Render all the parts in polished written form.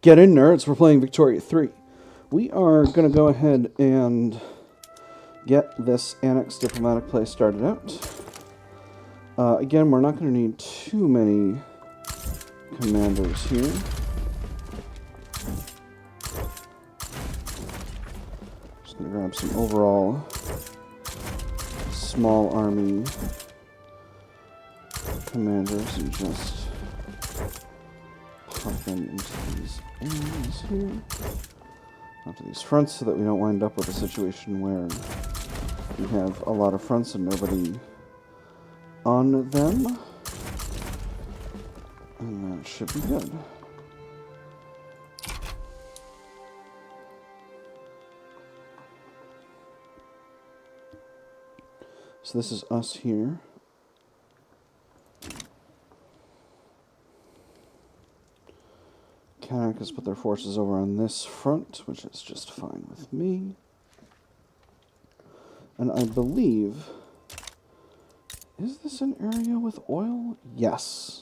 Get in, nerds. We're playing Victoria 3. We are going to go ahead and get this Annex diplomatic play started out. Again, we're not going to need too many commanders here. Just going to grab some overall small army commanders and just pop them into these areas here, onto these fronts, so that we don't wind up with a situation where we have a lot of fronts and nobody on them. And that should be good. So this is us here. Cannock has put their forces over on this front, which is just fine with me. And I believe... is this an area with oil? Yes.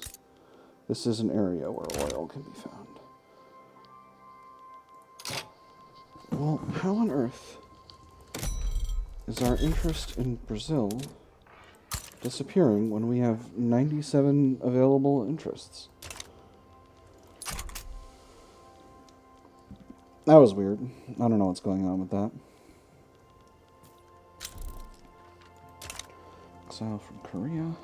This is an area where oil can be found. Well, how on earth is our interest in Brazil disappearing when we have 97 available interests? That was weird. I don't know what's going on with that. Exile from Korea.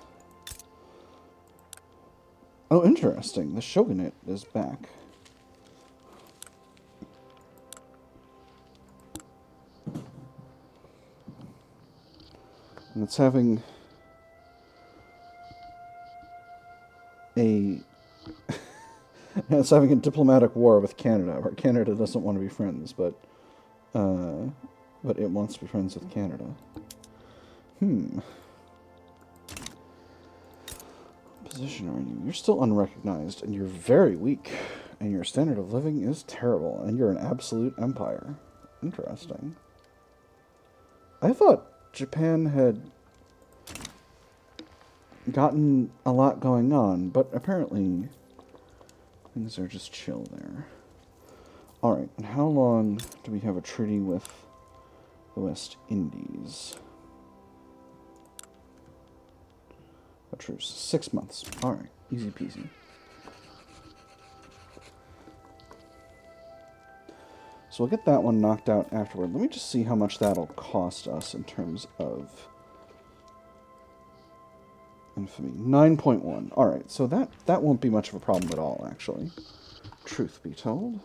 Oh, interesting. The shogunate is back. And it's having a... it's having a diplomatic war with Canada, where Canada doesn't want to be friends, but it wants to be friends with Canada. Position are you? You're still unrecognized, and you're very weak, and your standard of living is terrible, and you're an absolute empire. Interesting. I thought Japan had gotten a lot going on, but apparently things are just chill there. Alright, and how long do we have a treaty with the West Indies? A truce. 6 months. Alright, easy peasy. So we'll get that one knocked out afterward. Let me just see how much that'll cost us in terms of infamy. 9.1. Alright, so that won't be much of a problem at all, actually. Truth be told.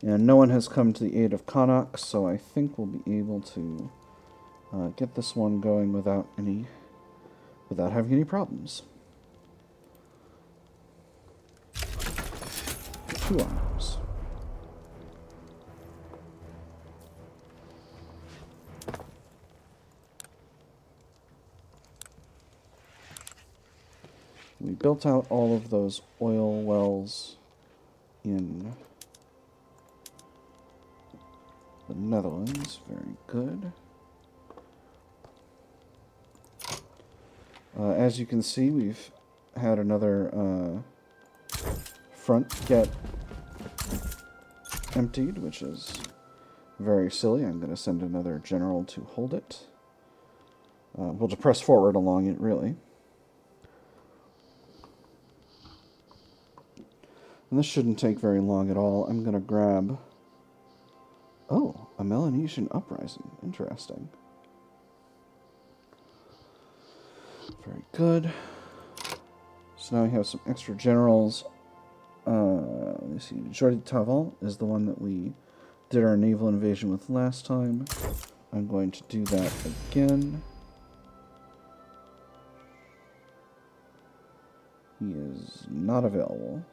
And no one has come to the aid of Connacht, so I think we'll be able to get this one going without having any problems. 2 arms. We built out all of those oil wells in the Netherlands. Very good. As you can see, we've had another front get emptied, which is very silly. I'm going to send another general to hold it. We'll just press forward along it, really. And this shouldn't take very long at all. I'm going to grab... oh, a Melanesian uprising. Interesting. Very good. So now we have some extra generals. Let me see. Jordi Taval is the one that we did our naval invasion with last time. I'm going to do that again. He is not available.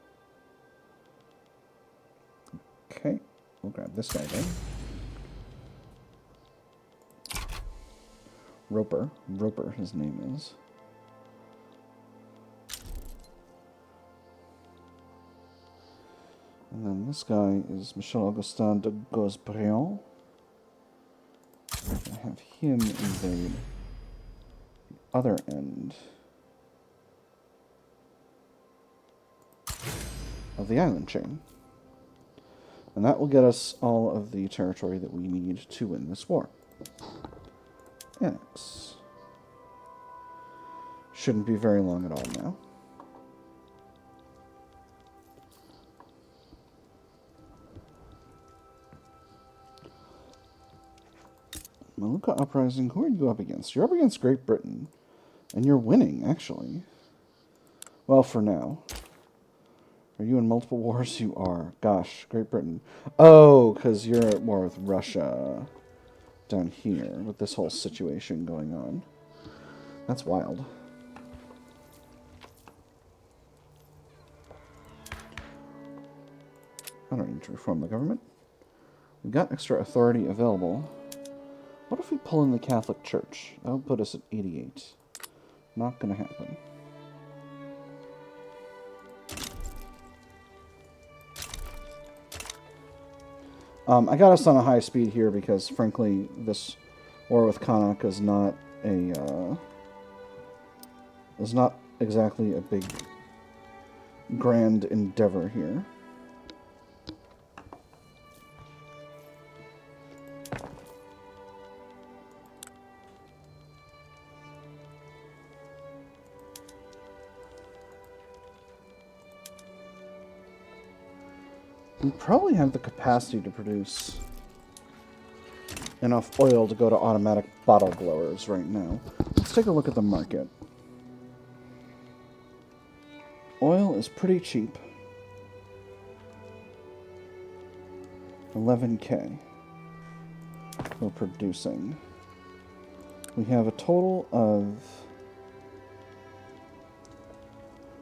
Okay, we'll grab this guy then. Roper, his name is. And then this guy is Michel Augustin de Gosbriand. I have him invade the other end of the island chain. And that will get us all of the territory that we need to win this war. Annex. Shouldn't be very long at all now. Maluka Uprising, who are you up against? You're up against Great Britain. And you're winning, actually. Well, for now. Are you in multiple wars? You are. Gosh, Great Britain. Oh, because you're at war with Russia down here with this whole situation going on. That's wild. I don't need to reform the government. We've got extra authority available. What if we pull in the Catholic Church? That would put us at 88. Not going to happen. I got us on a high speed here because, frankly, this war with Connacht is not a is not exactly a big grand endeavor here. We probably have the capacity to produce enough oil to go to automatic bottle blowers right now. Let's take a look at the market. Oil is pretty cheap. 11K we're producing. We have a total of...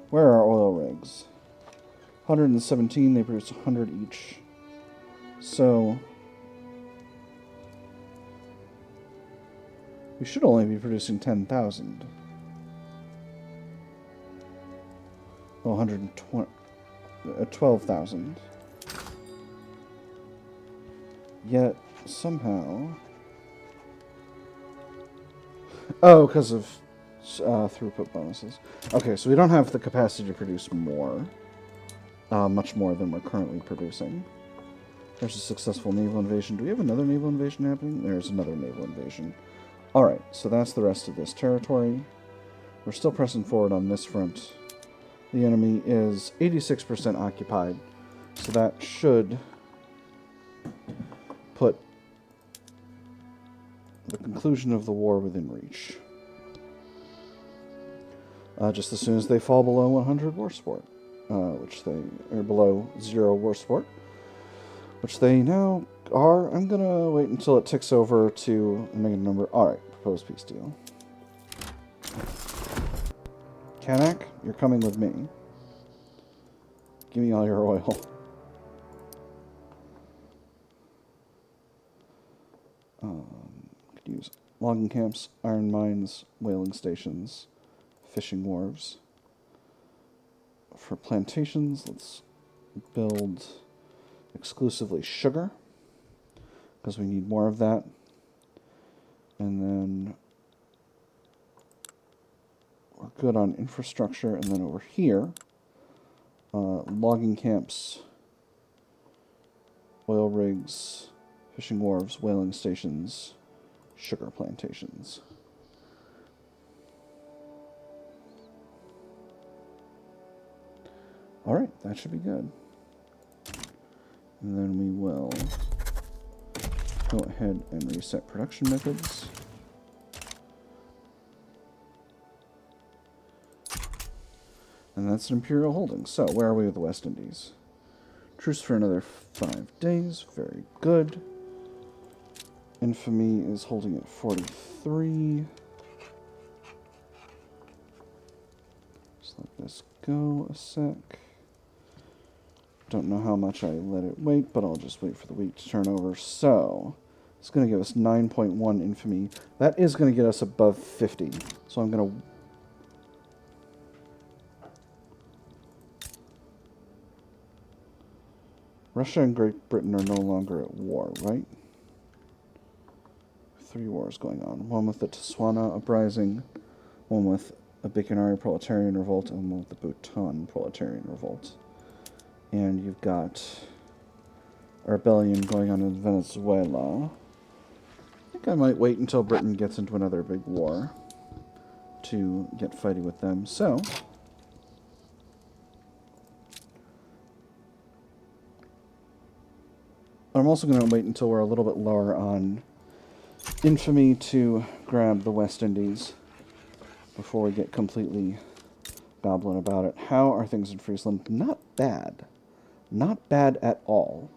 Where are our oil rigs? 117, they produce 100 each. So we should only be producing 10,000. Well, 120, 12,000. Yet somehow, oh, because of throughput bonuses. Okay, so we don't have the capacity to produce more. Much more than we're currently producing. There's a successful naval invasion. Do we have another naval invasion happening? There's another naval invasion. Alright, so that's the rest of this territory. We're still pressing forward on this front. The enemy is 86% occupied, so that should put the conclusion of the war within reach. Just as soon as they fall below 100 war support. Which they are below 0 war support, which they now are. I'm gonna wait until it ticks over to a negative number. Alright, proposed peace deal. Kanak, you're coming with me. Give me all your oil. Could use logging camps, iron mines, whaling stations, fishing wharves. For plantations, let's build exclusively sugar, because we need more of that. And then we're good on infrastructure. And then over here, logging camps, oil rigs, fishing wharves, whaling stations, sugar plantations. Alright, that should be good. And then we will go ahead and reset production methods. And that's an Imperial holding. So, where are we with the West Indies? Truce for another 5 days. Very good. Infamy is holding at 43. Just let this go a sec. Don't know how much I let it wait, but I'll just wait for the wheat to turn over. So, it's going to give us 9.1 infamy. That is going to get us above 50. So I'm going to... Russia and Great Britain are no longer at war, right? 3 wars going on. One with the Tswana Uprising, one with a Bikanari Proletarian Revolt, and one with the Bhutan Proletarian Revolt. And you've got a rebellion going on in Venezuela. I think I might wait until Britain gets into another big war to get fighting with them. So, I'm also going to wait until we're a little bit lower on infamy to grab the West Indies before we get completely goblin about it. How are things in Friesland? Not bad. Not bad at all.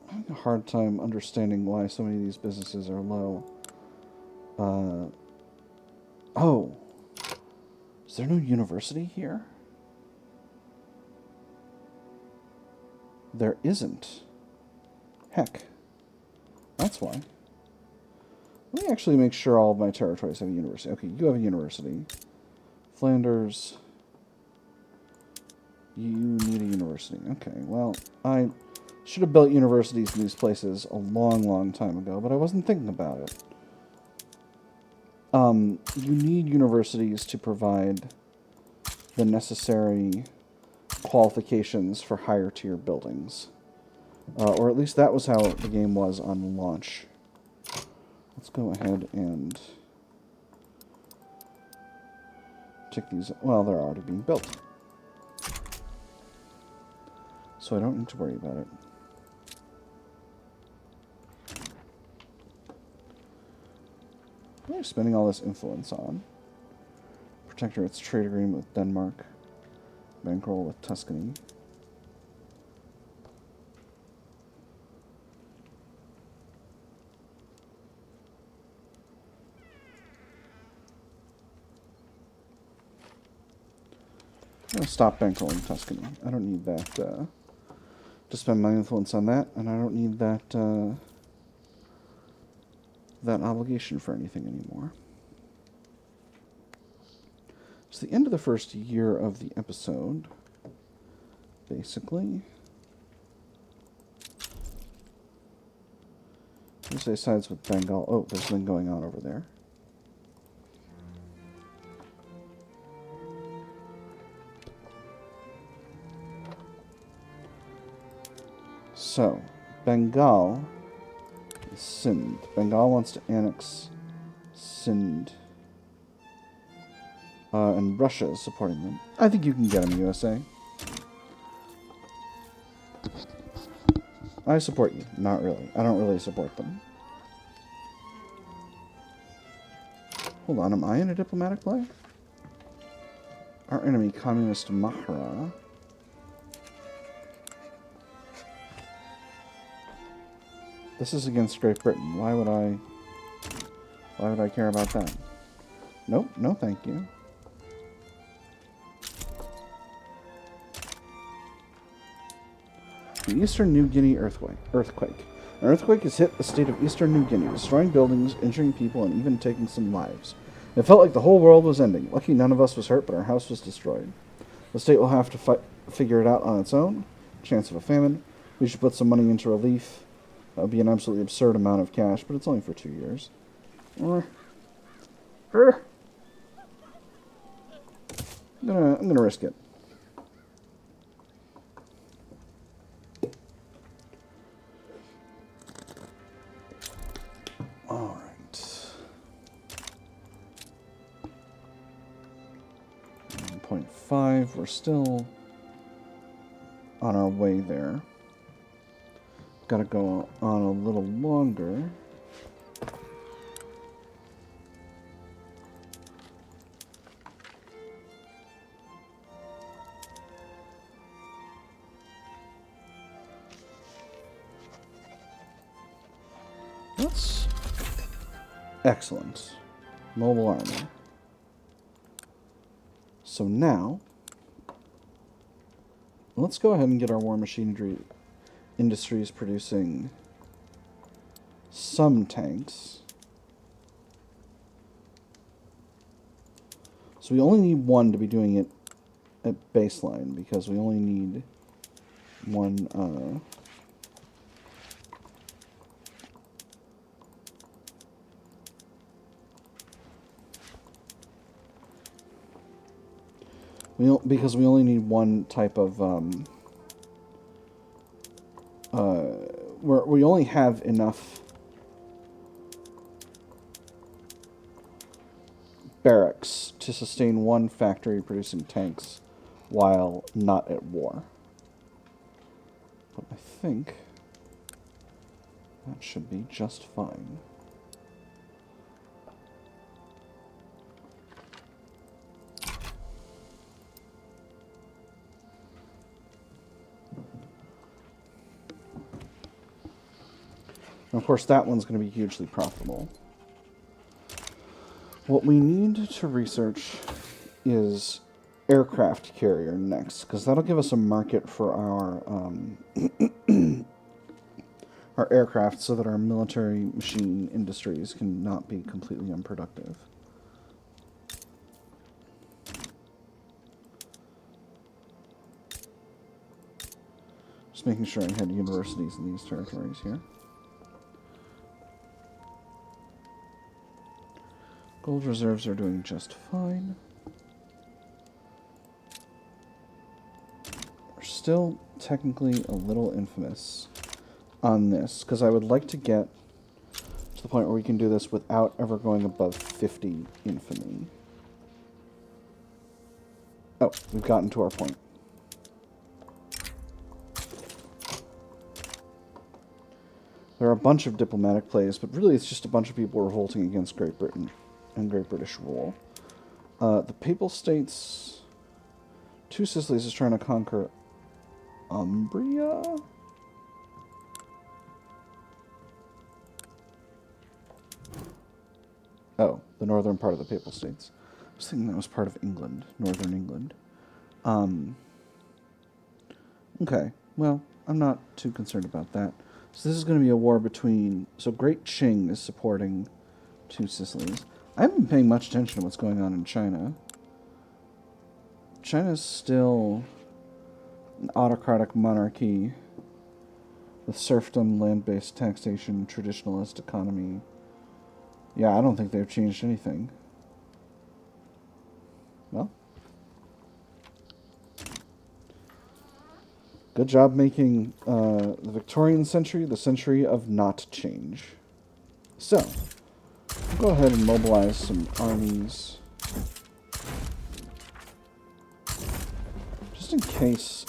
I'm having a hard time understanding why so many of these businesses are low. Oh. Is there no university here? There isn't. Heck. That's why. Let me actually make sure all of my territories have a university. Okay, you have a university. Flanders. You need a university. Okay, well, I should have built universities in these places a long, long time ago, but I wasn't thinking about it. You need universities to provide the necessary qualifications for higher tier buildings. Or at least that was how the game was on launch. Let's go ahead and check these. Well, they're already being built. So I don't need to worry about it. What are you spending all this influence on? Protectorate's trade agreement with Denmark. Bankroll with Tuscany. I'm going to stop bankrolling Tuscany. I don't need that to spend my influence on that, and I don't need that that obligation for anything anymore. It's the end of the first year of the episode, basically. USA sides with Bengal. Oh, there's something going on over there. So, Bengal is Sindh. Bengal wants to annex Sindh. And Russia is supporting them. I think you can get them, USA. I support you. Not really. I don't really support them. Hold on, am I in a diplomatic play? Our enemy, Communist Mahra. This is against Great Britain. Why would I care about that? Nope, no thank you. The Eastern New Guinea earthquake. An earthquake has hit the state of Eastern New Guinea, destroying buildings, injuring people, and even taking some lives. It felt like the whole world was ending. Lucky none of us was hurt, but our house was destroyed. The state will have to figure it out on its own. Chance of a famine. We should put some money into relief. That would be an absolutely absurd amount of cash, but it's only for 2 years. I'm gonna risk it. All right. 1.5. We're still on our way there. Got to go on a little longer. That's excellent. Mobile armor. So now, let's go ahead and get our war machinery industries producing some tanks. So we only need one to be doing it at baseline, because we only need one Because we only need one type of we only have enough barracks to sustain one factory producing tanks while not at war. But I think that should be just fine. And of course, that one's going to be hugely profitable. What we need to research is aircraft carrier next, because that'll give us a market for our our aircraft, so that our military machine industries can not be completely unproductive. Just making sure I had universities in these territories here. Gold reserves are doing just fine. We're still technically a little infamous on this, because I would like to get to the point where we can do this without ever going above 50 infamy. Oh, we've gotten to our point. There are a bunch of diplomatic plays, but really it's just a bunch of people revolting against Great Britain and Great British rule. The Papal States... Two Sicilies is trying to conquer Umbria? Oh, the northern part of the Papal States. I was thinking that was part of England, northern England. Okay, well, I'm not too concerned about that. So this is going to be a war between... So Great Qing is supporting Two Sicilies. I haven't been paying much attention to what's going on in China. China's still an autocratic monarchy with serfdom, land-based taxation, traditionalist economy. Yeah, I don't think they've changed anything. Well, good job making the Victorian century the century of not change. So, we'll go ahead and mobilize some armies. Just in case...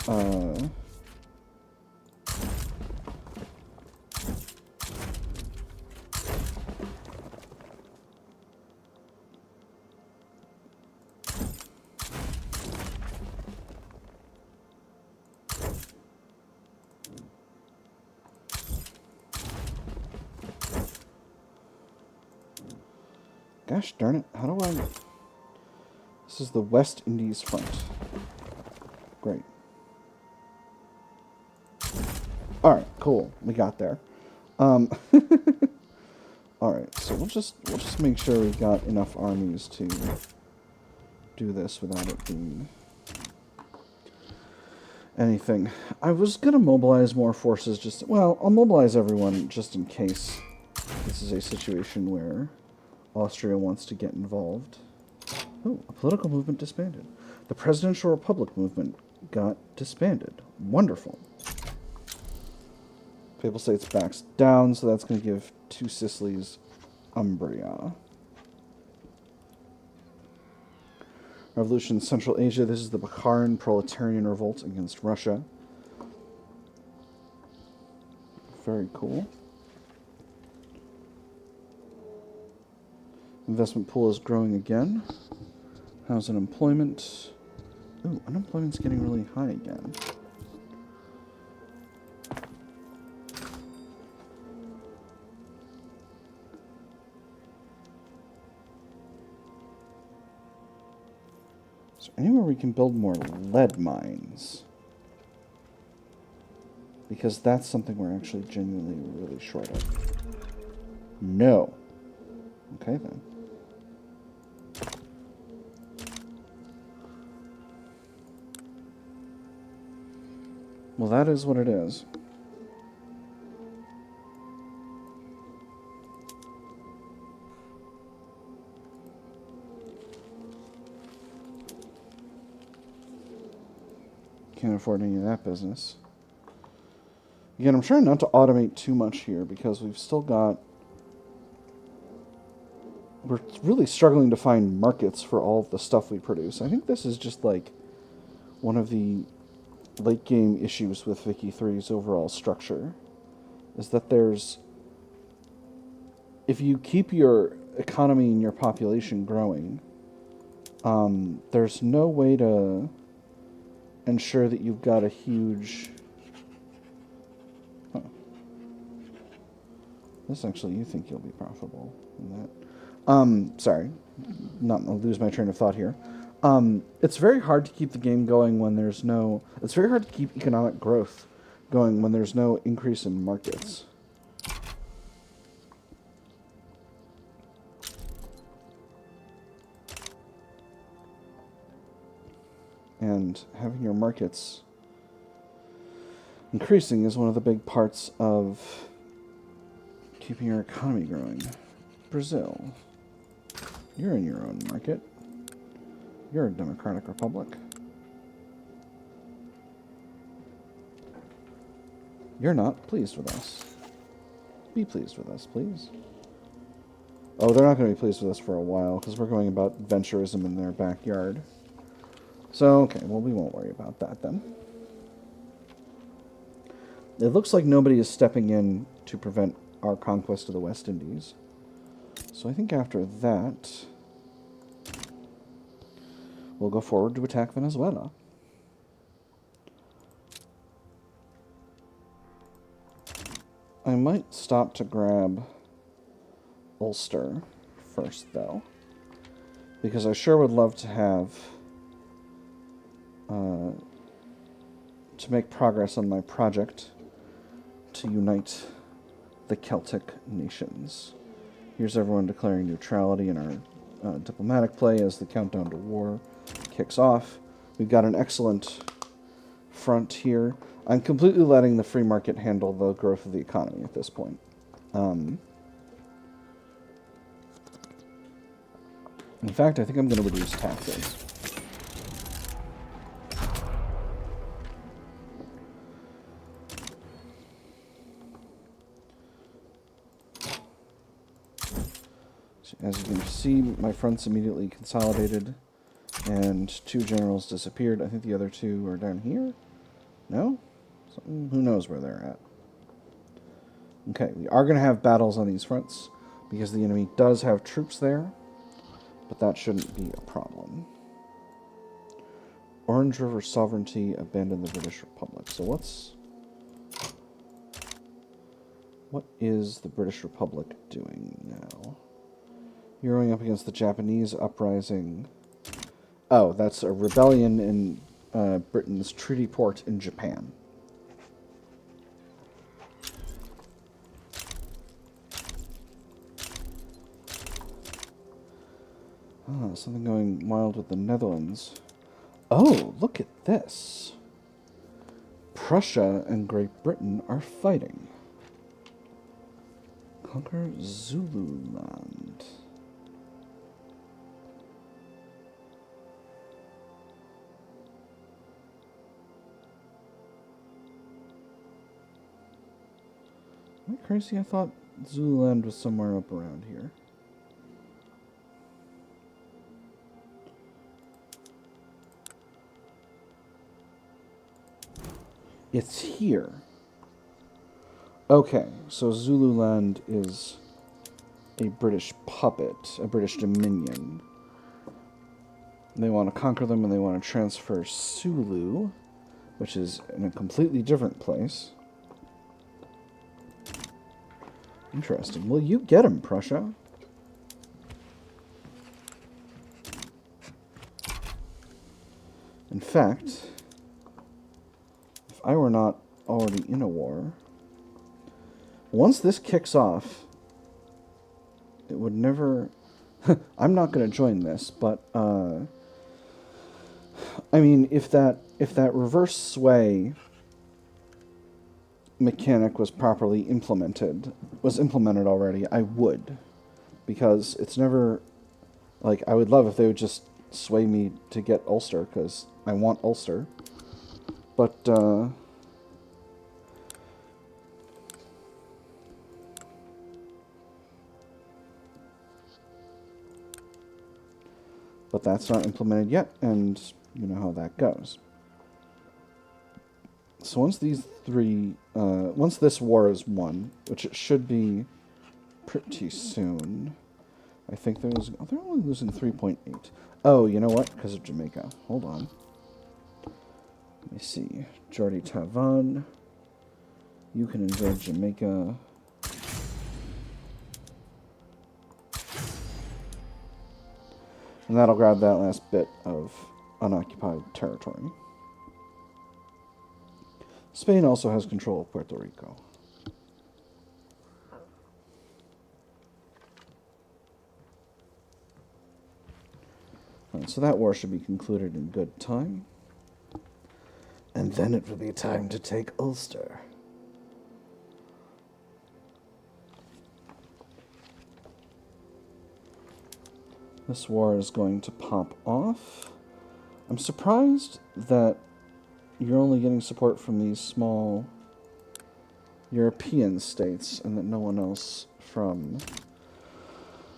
Gosh darn it, how do I... This is the West Indies front. Great. Alright, cool. We got there. Alright, so we'll just make sure we've got enough armies to do this without it being anything. I was gonna mobilize more forces just... Well, I'll mobilize everyone just in case this is a situation where Austria wants to get involved. Oh, a political movement disbanded. The Presidential Republic movement got disbanded. Wonderful. Papal States backs down, so that's going to give Two Sicilies Umbria. Revolution in Central Asia. This is the Bukharan proletarian revolt against Russia. Very cool. Investment pool is growing again. How's unemployment? Ooh, unemployment's getting really high again. Is there anywhere we can build more lead mines? Because that's something we're actually genuinely really short of. No. Okay, then. Well, that is what it is. Can't afford any of that business. Again, I'm trying not to automate too much here because we've still got... We're really struggling to find markets for all of the stuff we produce. I think this is just like one of the late game issues with Wiki 3's overall structure. Is that there's... If you keep your economy and your population growing, there's no way to ensure that you've got a huge... Huh. This actually, you think you'll be profitable in that. Sorry, I'll lose my train of thought here. It's very hard to keep the game going when there's no... It's very hard to keep economic growth going when there's no increase in markets. And having your markets increasing is one of the big parts of keeping your economy growing. Brazil. You're in your own market. You're a democratic republic. You're not pleased with us. Be pleased with us, please. Oh, they're not going to be pleased with us for a while, because we're going about venturism in their backyard. So, okay, well, we won't worry about that then. It looks like nobody is stepping in to prevent our conquest of the West Indies. So I think after that, we'll go forward to attack Venezuela. I might stop to grab Ulster first, though, because I sure would love to have... to make progress on my project to unite the Celtic nations. Here's everyone declaring neutrality in our diplomatic play as the countdown to war kicks off. We've got an excellent front here. I'm completely letting the free market handle the growth of the economy at this point. In fact, I think I'm going to reduce taxes. As you can see, my front's immediately consolidated, and 2 generals disappeared. I think the other 2 are down here? No? Who knows where they're at? Okay, we are going to have battles on these fronts, because the enemy does have troops there, but that shouldn't be a problem. Orange River Sovereignty abandoned the British Republic. So what is the British Republic doing now? Euroing up against the Japanese uprising. Oh, that's a rebellion in Britain's treaty port in Japan. Ah, something going wild with the Netherlands. Oh, look at this. Prussia and Great Britain are fighting. Conquer Zululand. Am I crazy? I thought Zululand was somewhere up around here. It's here. Okay, so Zululand is a British puppet, a British dominion. They want to conquer them and they want to transfer Sulu, which is in a completely different place. Interesting. Well, you get him, Prussia. In fact, if I were not already in a war, once this kicks off, it would never... I'm not going to join this, but, I mean, if that reverse sway mechanic was properly implemented already, I would. Because it's never... Like, I would love if they would just sway me to get Ulster, because I want Ulster. But that's not implemented yet, and you know how that goes. So once these three, once this war is won, which it should be pretty soon, I think they're losing. Oh, they're only losing 3.8. Oh, you know what? Because of Jamaica. Hold on. Let me see. Jordi Tavan. You can enjoy Jamaica. And that'll grab that last bit of unoccupied territory. Spain also has control of Puerto Rico. Right, so that war should be concluded in good time. And then it will be time to take Ulster. This war is going to pop off. I'm surprised that you're only getting support from these small European states and that no one else from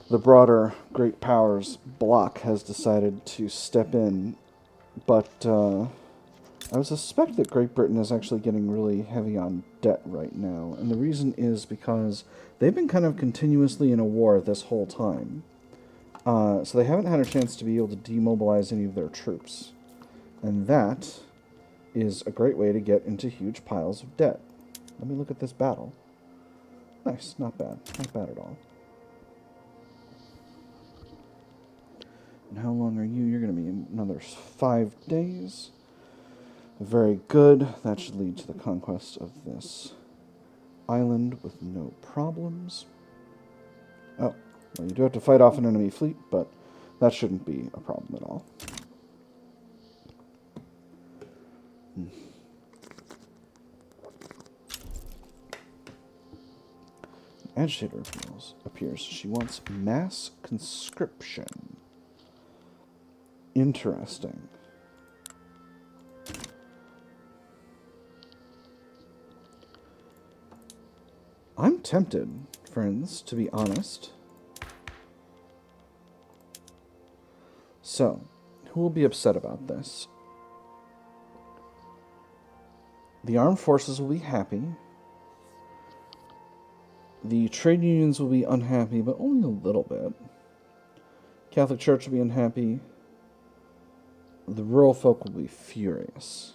the broader great powers bloc has decided to step in. But I would suspect that Great Britain is actually getting really heavy on debt right now. And the reason is because they've been kind of continuously in a war this whole time. So they haven't had a chance to be able to demobilize any of their troops. And that is a great way to get into huge piles of debt. Let me look at this battle. Nice, not bad. Not bad at all. And how long are you? You're going to be in another 5 days. Very good. That should lead to the conquest of this island with no problems. Oh, well, you do have to fight off an enemy fleet, but that shouldn't be a problem at all. Agitator appears. She wants mass conscription. Interesting. I'm tempted, friends, to be honest. So, who will be upset about this? The armed forces will be happy. The trade unions will be unhappy, but only a little bit. Catholic Church will be unhappy. The rural folk will be furious.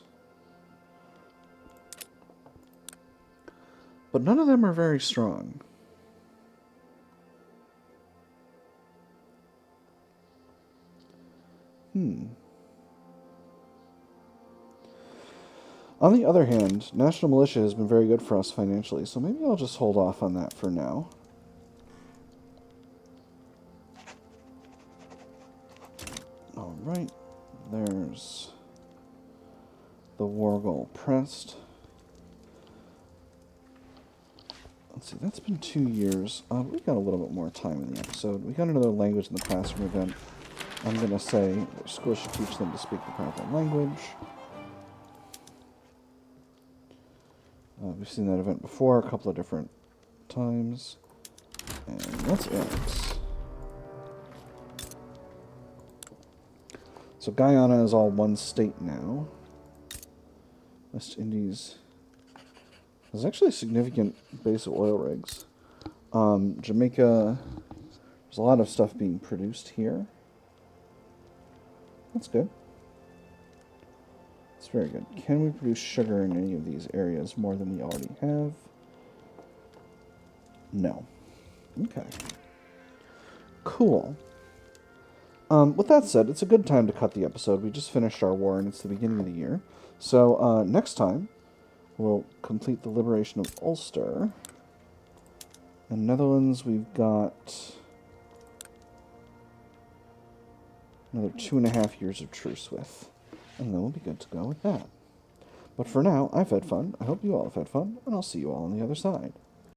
But none of them are very strong. On the other hand, National Militia has been very good for us financially, so maybe I'll just hold off on that for now. Alright, there's the war goal pressed. Let's see, that's been 2 years. We've got a little bit more time in the episode. We got another language in the classroom event. I'm going to say that schools should teach them to speak the proper language. We've seen that event before a couple of different times. And that's it. So Guyana is all one state now. West Indies. There's actually a significant base of oil rigs. Jamaica, there's a lot of stuff being produced here. That's good. It's very good. Can we produce sugar in any of these areas more than we already have? No. Okay. Cool. With that said, it's a good time to cut the episode. We just finished our war, and it's the beginning of the year. So, next time, we'll complete the liberation of Ulster. In Netherlands, we've got another 2.5 years of truce with. And then we'll be good to go with that. But for now, I've had fun. I hope you all have had fun, and I'll see you all on the other side.